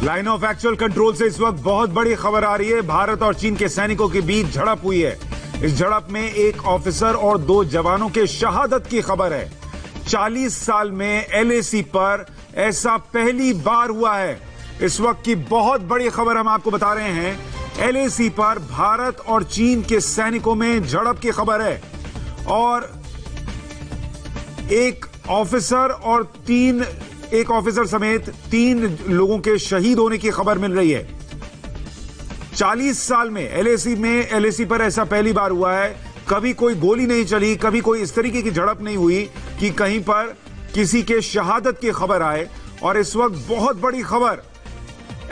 Line of actual control से इस वक्त बहुत बड़ी खबर आ रही है। भारत और चीन के सैनिकों के बीच झड़प हुई है। इस झड़प में एक ऑफिसर और 2 जवानों के शहादत की खबर है। 40 साल में एलएसी पर ऐसा पहली बार हुआ है। इस वक्त की बहुत बड़ी खबर हम आपको बता रहे हैं। एलएसी पर भारत और चीन के सैनिकों में झड़प की खबर है और एक ऑफिसर समेत 3 लोगों के शहीद होने की खबर मिल रही है। 40 साल में एलएसी पर ऐसा पहली बार हुआ है। कभी कोई गोली नहीं चली, कभी कोई इस तरीके की झड़प नहीं हुई कि कहीं पर किसी के शहादत की खबर आए। और इस वक्त बहुत बड़ी खबर,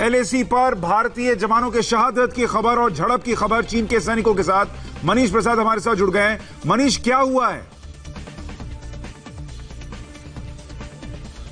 एलएसी पर भारतीय जवानों के शहादत की खबर और झड़प की खबर चीन के सैनिकों के साथ। मनीष प्रसाद हमारे साथ जुड़ गए हैं। मनीष, क्या हुआ है?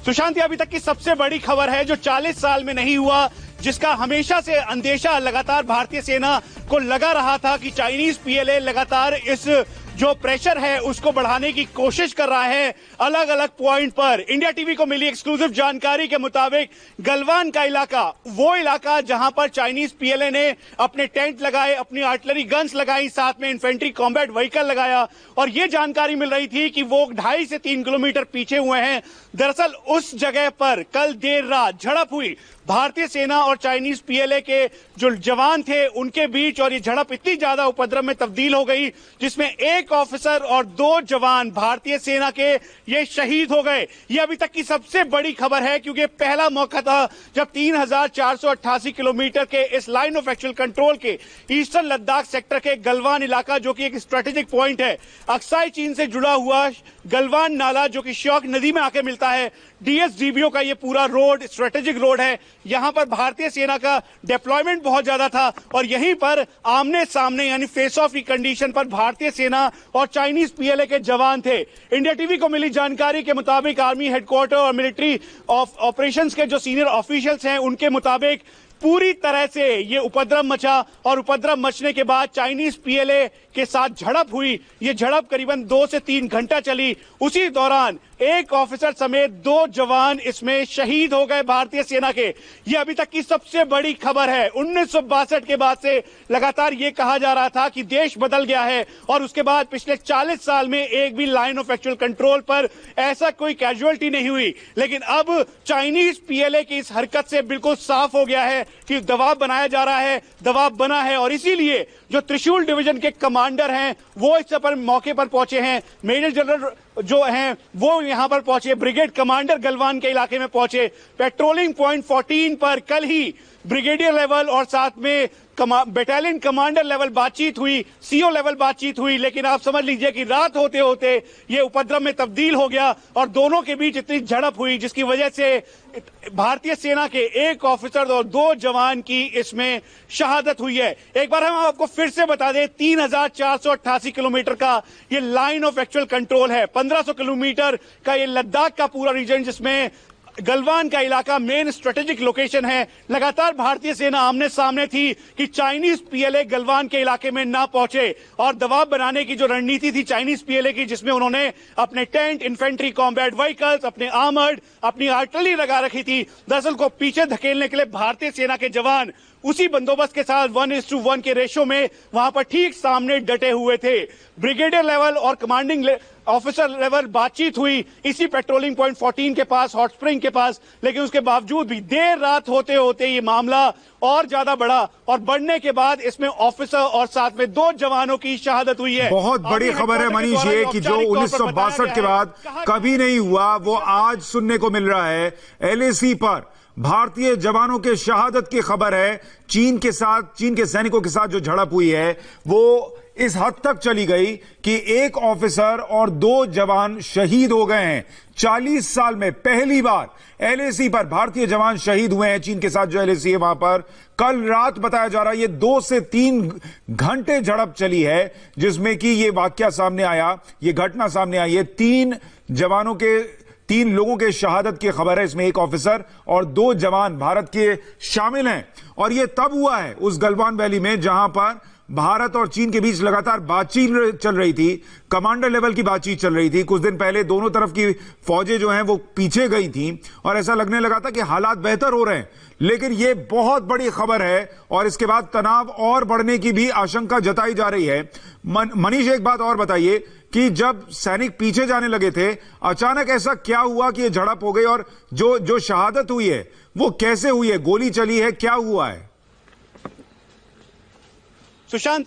सुशांत, अभी तक की सबसे बड़ी खबर है जो 40 साल में नहीं हुआ, जिसका हमेशा से अंदेशा लगातार भारतीय सेना को लगा रहा था कि चाइनीज पीएलए लगातार इस जो प्रेशर है उसको बढ़ाने की कोशिश कर रहा है अलग अलग पॉइंट पर। इंडिया टीवी को मिली एक्सक्लूसिव जानकारी के मुताबिक गलवान का इलाका, वो इलाका जहां पर चाइनीज पीएलए ने अपने टेंट लगाए, अपनी आर्टिलरी गन्स लगाई, साथ में इन्फेंट्री कॉम्बैट व्हीकल लगाया। और ये जानकारी मिल रही थी कि वो 2.5 से 3 किलोमीटर पीछे हुए हैं। दरअसल उस जगह पर कल देर रात झड़प हुई भारतीय सेना और चाइनीज पीएलए के जो जवान थे उनके बीच, और ये झड़प इतनी ज्यादा उपद्रव में तब्दील हो गई जिसमें एक ऑफिसर और 2 जवान भारतीय सेना के ये शहीद हो गए। ये अभी तक की सबसे बड़ी खबर है, क्योंकि पहला मौका था जब 3488 किलोमीटर के इस लाइन ऑफ एक्चुअल कंट्रोल के ईस्टर्न लद्दाख सेक्टर के गलवान इलाका, जो कि एक स्ट्रेटेजिक पॉइंट है, अक्साई चीन से जुड़ा हुआ गलवान नाला जो कि श्योक नदी में आके मिलता है, डीएसडीबीओ का ये पूरा रोड स्ट्रेटेजिक रोड है। यहां पर भारतीय सेना का डिप्लॉयमेंट बहुत ज्यादा था और यहीं पर आमने सामने यानी फेस ऑफ की कंडीशन पर भारतीय सेना और चाइनीज पीएलए के जवान थे। इंडिया टीवी को मिली जानकारी के मुताबिक आर्मी हेडक्वार्टर और मिलिट्री ऑपरेशंस के जो सीनियर ऑफिशियल्स हैं उनके मुताबिक पूरी तरह से ये उपद्रव मचा और उपद्रव मचने के बाद चाइनीज पीएलए के साथ झड़प हुई। ये झड़प करीबन 2 से 3 घंटा चली। उसी दौरान एक ऑफिसर समेत 2 जवान इसमें शहीद हो गए भारतीय सेना के। ये अभी तक की सबसे बड़ी खबर है। 1962 के बाद से लगातार ये कहा जा रहा था कि देश बदल गया है और उसके बाद पिछले 40 साल में एक भी लाइन ऑफ एक्चुअल कंट्रोल पर ऐसा कोई कैजुअलिटी नहीं हुई। लेकिन अब चाइनीज पीएलए की इस हरकत से बिल्कुल साफ हो गया है कि दबाव बनाया जा रहा है, दबाव बना है। और इसीलिए जो त्रिशूल डिवीजन के कमांडर हैं वो इस पर मौके पर पहुंचे हैं। मेजर जनरल जो हैं वो यहां पर पहुंचे, ब्रिगेड कमांडर गलवान के इलाके में पहुंचे। पेट्रोलिंग पॉइंट 14 पर कल ही ब्रिगेडियर लेवल और साथ में बटालियन कमांडर लेवल बातचीत हुई, सीओ लेवल बातचीत हुई। लेकिन आप समझ लीजिए कि रात होते होते ये उपद्रव में तब्दील हो गया और दोनों के बीच इतनी झड़प हुई जिसकी वजह से भारतीय सेना के एक ऑफिसर और 2 जवान की इसमें शहादत हुई है। एक बार हम आपको फिर से बता दें, 3488 किलोमीटर का ये लाइन ऑफ एक्चुअल कंट्रोल है। 1500 किलोमीटर का ये लद्दाख का पूरा रीजन, जिसमें गलवान का इलाका मेन स्ट्रेटेजिक लोकेशन है। लगातार भारतीय सेना आमने सामने थी कि चाइनीज पीएलए गलवान के इलाके में ना पहुंचे और दबाव बनाने की जो रणनीति थी चाइनीज पीएलए की, जिसमें उन्होंने अपने टेंट, इन्फेंट्री कॉम्बैट व्हीकल्स, अपने आर्मर्ड, अपनी आर्टिलरी लगा रखी थी। दरअसल को पीछे धकेलने के लिए भारतीय सेना के जवान उसी बंदोबस्त के साथ 1:1 के रेशो में वहां पर ठीक सामने डटे हुए थे। ब्रिगेडियर लेवल और कमांडिंग ऑफिसर लेवल बातचीत हुई इसी पेट्रोलिंग पॉइंट 14 के पास, हॉट स्प्रिंग के पास। लेकिन उसके बावजूद भी देर रात होते होते ये मामला और ज्यादा बढ़ा और बढ़ने के बाद इसमें ऑफिसर और साथ में 2 जवानों की शहादत हुई है। बहुत बड़ी खबर है मनीष ये कि जो 1962 के बाद कभी नहीं हुआ वो आज सुनने को मिल रहा है। एलएसी पर भारतीय जवानों के शहादत की खबर है। चीन के सैनिकों के साथ जो झड़प हुई है वो इस हद तक चली गई कि एक ऑफिसर और 2 जवान शहीद हो गए हैं। 40 साल में पहली बार एलएसी पर भारतीय जवान शहीद हुए हैं। चीन के साथ जो एलएसी है वहां पर कल रात बताया जा रहा है ये 2 से 3 घंटे झड़प चली है, जिसमें कि ये वाकया सामने आया, ये घटना सामने आई है। 3 लोगों के शहादत की खबर है। इसमें एक ऑफिसर और 2 जवान भारत के शामिल हैं। और यह तब हुआ है उस गलवान वैली में जहां पर भारत और चीन के बीच लगातार बातचीत चल रही थी, कमांडर लेवल की बातचीत चल रही थी। कुछ दिन पहले दोनों तरफ की फौजें जो हैं वो पीछे गई थी और ऐसा लगने लगा था कि हालात बेहतर हो रहे हैं, लेकिन ये बहुत बड़ी खबर है और इसके बाद तनाव और बढ़ने की भी आशंका जताई जा रही है। मनीष, एक बात और बताइए कि जब सैनिक पीछे जाने लगे थे, अचानक ऐसा क्या हुआ कि ये झड़प हो गई और जो शहादत हुई है वो कैसे हुई है? गोली चली है, क्या हुआ है? सुशांत,